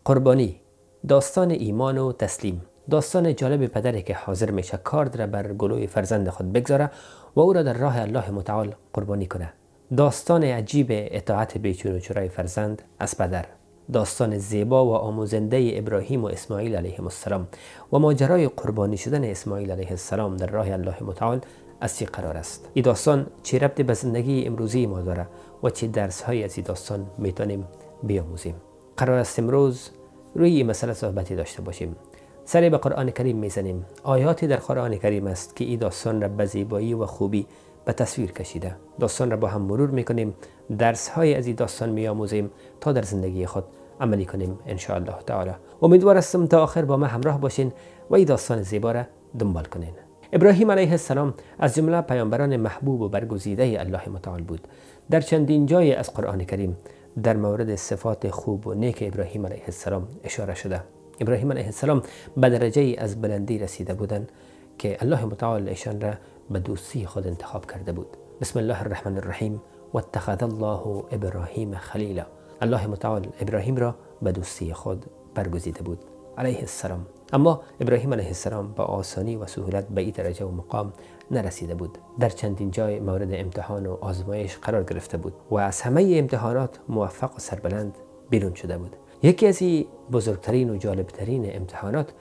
قربانی، داستان ایمان و تسلیم. داستان جالب پدری که حاضر میشه کارد را بر گلوی فرزند خود بگذاره و او را در راه الله متعال قربانی کنه. داستان عجیب اطاعت بیچون و چرای فرزند از پدر. داستان زیبا و آموزنده ابراهیم و اسماعیل علیهم السلام و ماجرای قربانی شدن اسماعیل علیه السلام در راه الله متعال از چه قرار است. این داستان چه ربط به زندگی امروزی ما داره و چه درس های از این داستان میتونیم بیاموزیم. قرار است امروز روی این مسئله صحبتی داشته باشیم. سری به قرآن کریم میزنیم. آیاتی در قرآن کریم است که این داستان را به زیبایی و خوبی به تصویر کشیده. داستان را با هم مرور میکنیم، درس های از این داستان میآموزیم تا در زندگی خود عملی کنیم ان شاء الله تعالی. امیدوار هستم تا آخر با ما همراه باشین و این داستان زیبا را دنبال کنین. ابراهیم علیه السلام از جمله پیامبران محبوب و برگزیده الله متعال بود. در چندین جای از قرآن کریم در مورد صفات خوب و نیک ابراهیم علیه السلام اشاره شده. ابراهیم علیه السلام به درجه از بلندی رسیده بودند که الله متعال ایشان را به دوستی خود انتخاب کرده بود. بسم الله الرحمن الرحیم و اتخذ الله ابراهیم خلیلا. الله متعال ابراهیم را به دوستی خود برگزیده بود علیه السلام. اما ابراهیم علیه السلام با آسانی و سهولت به این درجه و مقام نرسیده بود. در چندین جای مورد امتحان و آزمایش قرار گرفته بود و از همه امتحانات موفق و سربلند بیرون شده بود. یکی از این بزرگترین و جالبترین امتحانات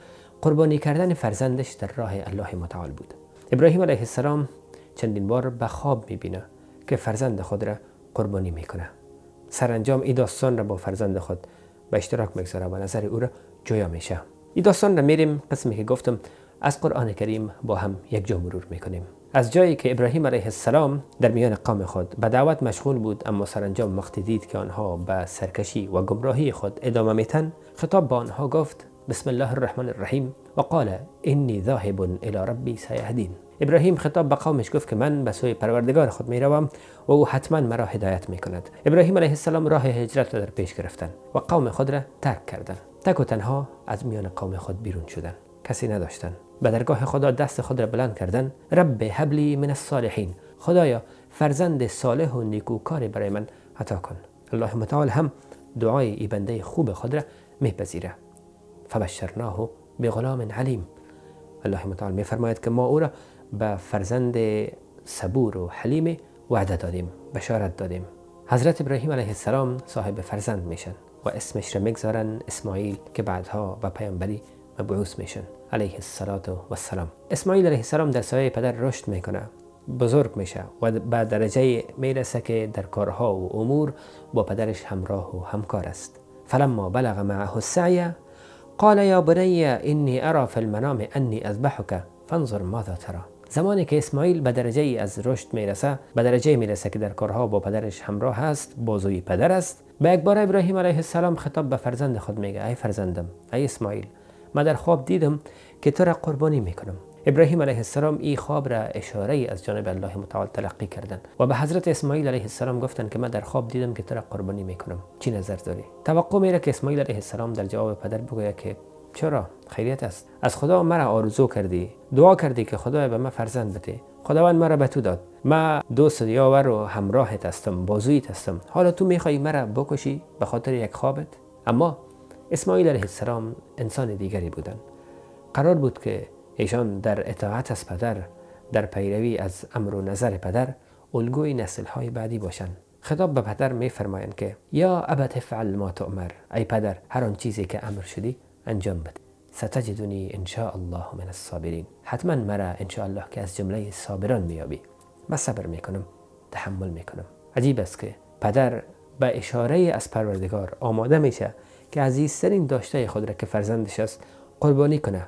قربانی کردن فرزندش در راه الله متعال بود. ابراهیم علیه السلام چندین بار به خواب میبینه که فرزند خود را قربانی میکنه. سرانجام این داستان را با فرزند خود به اشتراک میگذاره و نظر او را جویا میشه. این داستان را میریم قسمی که گفتم از قرآن کریم با هم یک جا مرور میکنیم. از جایی که ابراهیم علیه السلام در میان قوم خود به دعوت مشغول بود، اما سرانجام وقتی دید که آنها به سرکشی و گمراهی خود ادامه میتن، خطاب به آنها گفت بسم الله الرحمن الرحیم و قال انی ذاهب الی ربی سیهدین. ابراهیم خطاب به قومش گفت که من به سوی پروردگار خود میروم و او حتما مرا هدایت میکند. ابراهیم علیه السلام راه هجرت را در پیش گرفتن و قوم خود را ترک کردند. تک و تنها از میان قوم خود بیرون شدند. کسی نداشتند. به درگاه خدا دست خود را بلند کردند. رب هب لی من الصالحین. خدایا فرزند صالح و نیکوکار برای من عطا کن. الله متعال هم دعای ای بنده خوب خود را میپذیره. فبشرناه بغلام علیم. الله متعال میفرماید که ما او را به فرزند صبور و حلیم وعده دادیم، بشارت دادیم. حضرت ابراهیم علیه السلام صاحب فرزند میشن و اسمش را میگذارن اسماعیل که بعدها به پیامبری مبعوث میشن علیه السلام. اسماعیل علیه السلام در سایه پدر رشد میکنه، بزرگ میشه و به درجه میرسه که در کارها و امور با پدرش همراه و همکار است. فلما بلغ معه السعی قال یا بنی انی ارى فی المنام انی اذبحک فانظر ماذا ترى. زمانی که اسماعیل به درجه از رشد میرسه، به درجه میرسه که در کارها با پدرش همراه است، بازوی پدر است، به یک بار ابراهیم علیه السلام خطاب به فرزند خود میگه ای فرزندم، ای اسماعیل، من در خواب دیدم که تو را قربانی میکنم. ابراهیم علیه السلام این خواب را اشاره از جانب الله متعال تلقی کردند و به حضرت اسماعیل علیه السلام گفتند که من در خواب دیدم که تو را قربانی میکنم، چی نظر داری؟ توقع میره که اسماعیل علیه السلام در جواب پدر بگوید که چرا؟ خیریت است. از خدا مرا آرزو کردی، دعا کردی که خدا به من فرزند بده. خداوند مرا به تو داد. من دوست یاور و همراهت هستم، بازویت هستم. حالا تو میخوای مرا بکشی به خاطر یک خوابت؟ اما اسماعیل علیه السلام انسان دیگری بودند. قرار بود که ایشان در اطاعت از پدر، در پیروی از امر و نظر پدر، الگوی نسل‌های بعدی باشند. خطاب به پدر میفرمایند که یا ابت افعل ما تؤمر. ای پدر، هر آن چیزی که امر شدی انجام بده. ستجدنی ان شاء الله من الصابرین. حتما مرا ان شاء الله که از جمله صابران میابی. من صبر میکنم، تحمل میکنم. عجیب است که پدر به اشاره از پروردگار آماده میشه که عزیزترین داشته خود را که فرزندش است قربانی کنه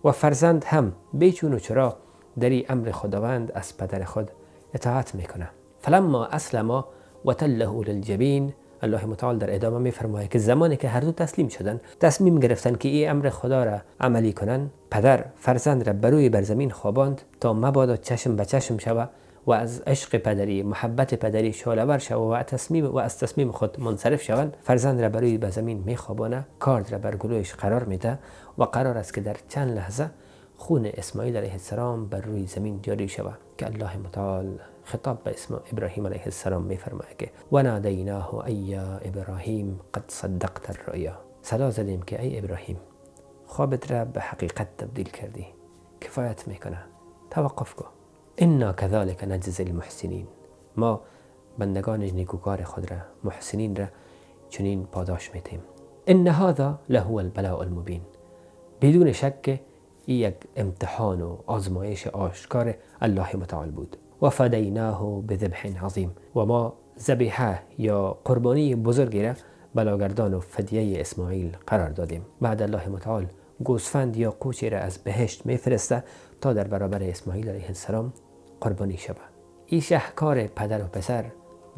و فرزند هم بیچون و چرا در این امر خداوند از پدر خود اطاعت میکنه. فلما اسلم وتله للجبین. الله متعال در ادامه میفرماید که زمانی که هر دو تسلیم شدن، تصمیم گرفتن که این امر خدا را عملی کنن، پدر فرزند را بروی بر زمین خواباند تا مبادا چشم به چشم شود و از عشق پدری، محبت پدری شعله‌ور شود و از تصمیم خود منصرف شوند. فرزند را بروی بر زمین میخوابانه، کارد را بر گلویش قرار میده و قرار است که در چند لحظه خون اسماعیل علیه السلام بر روی زمین جاری شود که الله متعال خطاب به اسم ابراهیم علیه السلام میفرماید که و نادیناه ای ابراهیم قد صدقت الرؤیا. صدا زدیم که ای ابراهیم، خوابت را به حقیقت تبدیل کردی، کفایت میکنه، توقف کن. انا كذلك نجزی المحسنین، ما بندگان نیکوکار خود را، محسنین را چنین پاداش میدیم. ان هذا لهو البلاء المبین، بدون شک این یک امتحان و آزمایش آشکار الله متعال بود. و فدیناه بذبح عظیم، و ما ذبیحه یا قربانی بزرگی را بلاگردان و فدیه اسماعیل قرار دادیم. بعد الله متعال گوسفند یا قوچی را از بهشت میفرسته تا در برابر اسماعیل علیه السلام قربانی شود. این شهکار پدر و پسر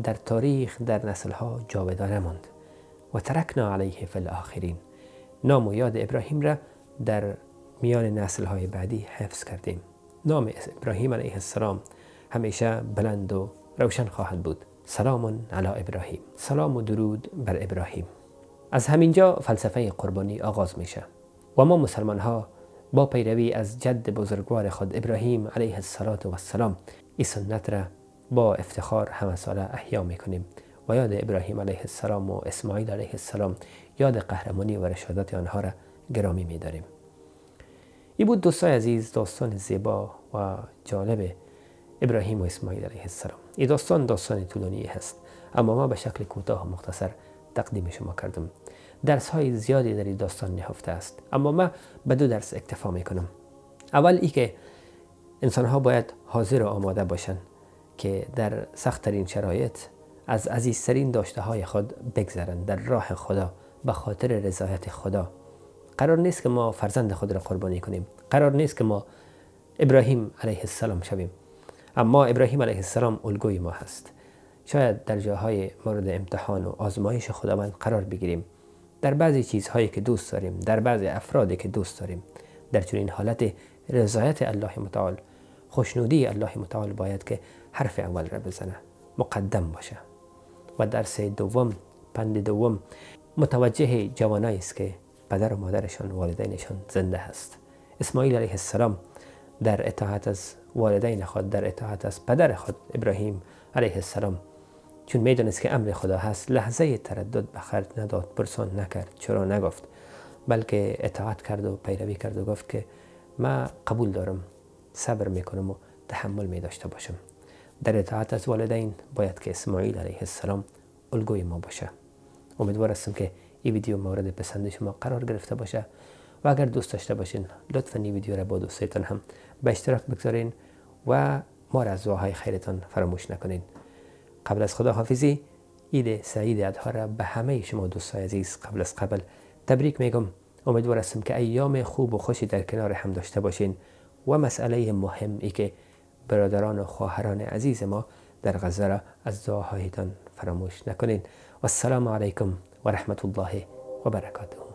در تاریخ در نسلها جاودانه ماند. و ترکنا علیه فی الاخرین، نام و یاد ابراهیم را در میان نسلهای بعدی حفظ کردیم. نام ابراهیم علیه السلام همیشه بلند و روشن خواهد بود. سلام علی ابراهیم، سلام و درود بر ابراهیم. از همینجا فلسفه قربانی آغاز میشه و ما مسلمان ها با پیروی از جد بزرگوار خود ابراهیم علیه السلام این سنت را با افتخار همه ساله احیا میکنیم و یاد ابراهیم علیه السلام و اسماعیل علیه السلام، یاد قهرمانی و رشادت آنها را گرامی میداریم. این بود دوستای عزیز داستان زیبا و جالب ابراهیم و اسماعیل علیه السلام. این داستان طولانی هست، اما ما به شکل کوتاه و مختصر تقدیم شما کردم. درس های زیادی در این داستان نهفته است، اما من به 2 درس اکتفا میکنم. اول ای که انسان ها باید حاضر و آماده باشند که در سخت‌ترین شرایط از عزیزترین داشته های خود بگذرند در راه خدا به خاطر رضایت خدا. قرار نیست که ما فرزند خود را قربانی کنیم، قرار نیست که ما ابراهیم علیه السلام شویم، اما ابراهیم علیه السلام الگوی ما هست. شاید در جاهای مورد امتحان و آزمایش خداوند قرار بگیریم، در بعضی چیزهایی که دوست داریم، در بعضی افرادی که دوست داریم. در چنین حالت رضایت الله متعال، خوشنودی الله متعال باید که حرف اول را بزنه، مقدم باشه. و درس دوم، پند دوم، متوجه جوانایی است که پدر و مادرشان، والدینشان زنده هست. اسماعیل علیه السلام در اطاعت از والدین خود، در اطاعت از پدر خود ابراهیم علیه السلام، چون میدونست که امر خدا هست، لحظه تردد به خرج نداد، پرسان نکرد، چرا نگفت، بلکه اطاعت کرد و پیروی کرد و گفت که من قبول دارم، صبر میکنم و تحمل می داشته باشم. در اطاعت از والدین باید که اسماعیل علیه السلام الگوی ما باشه. امیدوار هستم که این ویدیو مورد پسند شما قرار گرفته باشه و اگر دوست داشته باشین لطفاً این ویدیو را با دوستایتان هم به اشتراک بگذارین و ما را از دعاهای خیرتان فراموش نکنین. قبل از خداحافظی، عید سعید اضحی را به همه شما دوستای عزیز قبل تبریک میگم. امیدوار هستم که ایام خوب و خوشی در کنار هم داشته باشین و مسئله مهمی که برادران و خواهران عزیز ما در غزه را از دعاهایتان فراموش نکنین. و السلام علیکم و رحمت الله و برکاته.